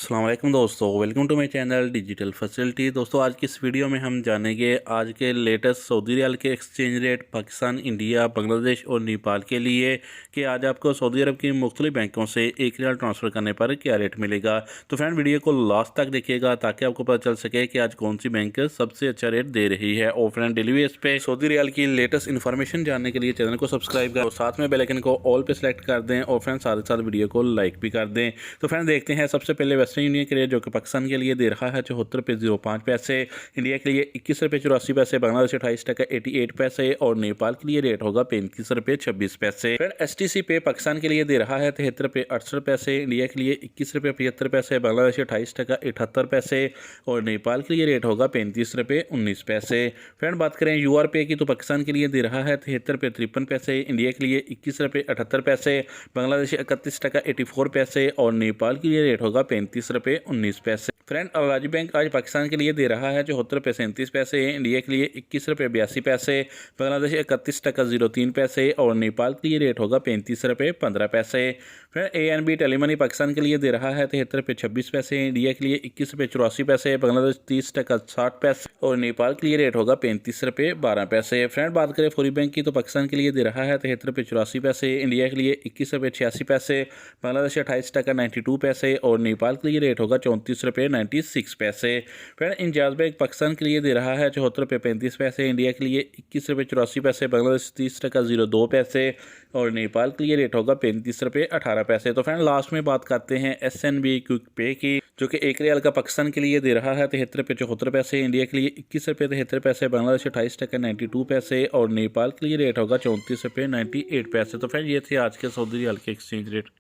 अस्सलाम वालेकुम दोस्तों, welcome to my channel digital facility. दोस्तों आज की इस वीडियो में हम जानेंगे आज के लेटेस्ट सऊदी रियाल के exchange rate Pakistan, India, Bangladesh और नेपाल के लिए कि आज आपको सऊदी अरब की मुख्तलिफ बैंकों से एक रियाल ट्रांसफ़र करने पर क्या रेट मिलेगा। तो फ्रेंड वीडियो को लास्ट तक देखिएगा ताकि आपको पता चल सके कि आज कौन सी बैंक सबसे अच्छा रेट दे रही है। और फ्रेंड डेली बेस पे सऊदी रियाल की लेटेस्ट इन्फॉर्मेशन जानने के लिए चैनल को सब्सक्राइब करें और साथ में बेल आइकन को ऑल पे सेलेक्ट कर दें और फ्रेंड साथ ही साथ वीडियो को लाइक भी कर दें। तो फ्रेंड देखते हैं सबसे पहले वेस्टर्न यूनियन के रेट जो कि पाकिस्तान के लिए दे रहा है 74 रुपये 05 पैसे, इंडिया के लिए 21 रुपये 84 पैसे, बांग्लादेश 28 टका 88 पैसे और नेपाल के लिए रेट होगा 35 रुपये 26 पैसे। फिर STC पे पाकिस्तान के लिए दे रहा है 73 रुपये 68 पैसे, इंडिया के लिए 21 रुपये 75 पैसे, बांग्लादेश 28 टका 78 पैसे और नेपाल के लिए रेट होगा 35 रुपये 19 पैसे। फ्रेंड बात करें UR पे की तो पाकिस्तान के लिए दे रहा है 73 रुपये 53 पैसे, इंडिया के लिए 21 रुपये 78 पैसे, बांग्लादेश 31 टका 84 पैसे और नेपाल के लिए रेट होगा 35 रुपये 19 पैसे। फ्रेंड अवाजी बैंक आज पाकिस्तान के लिए दे रहा है 74 रुपये 37 पैसे, इंडिया के लिए 21 रुपये 82 पैसे, बांग्लादेश 31 टका 03 पैसे और नेपाल के लिए रेट होगा 35 रुपये 15 पैसे। फ्रेंड ANB टेलीमनी पाकिस्तान के लिए दे रहा है 73 रुपये 26 पैसे, इंडिया के लिए 21 रुपये 84 पैसे, बांग्लादेश 30 टका 60 पैसे और नेपाल के लिए रेट होगा 35 रुपये 12 पैसे। फ्रेंड बात करें फौरी बैंक की तो पाकिस्तान के लिए दे रहा है 73 रुपये 84 पैसे, इंडिया के लिए 21 रुपये 86 पैसे, बांग्लादेश 28 टका 92 पैसे और नेपाल के लिए रेट होगा 34 रुपये 96 पैसे। फ्रेंड इंजाज बैंक पाकिस्तान के लिए दे रहा है 74 रुपये 35 पैसे, इंडिया के लिए 21 रुपये 84 पैसे, बांग्लादेश 30 टका 02 पैसे और नेपाल के लिए रेट होगा 35 रुपये 18 पैसे। तो फ्रेंड लास्ट में बात करते हैं SNB क्विक पे की जो कि एक रियाल का पाकिस्तान के लिए दे रहा है 73 रुपये 74 पैसे, इंडिया के लिए 21 रुपये 73 पैसे, बांग्लादेश 28 टका 92 पैसे और नेपाल के लिए रेट होगा 34 रुपये 98 पैसे। तो फ्रेंड ये थे आज के सऊदी रियाल के एक्सचेंज रेट।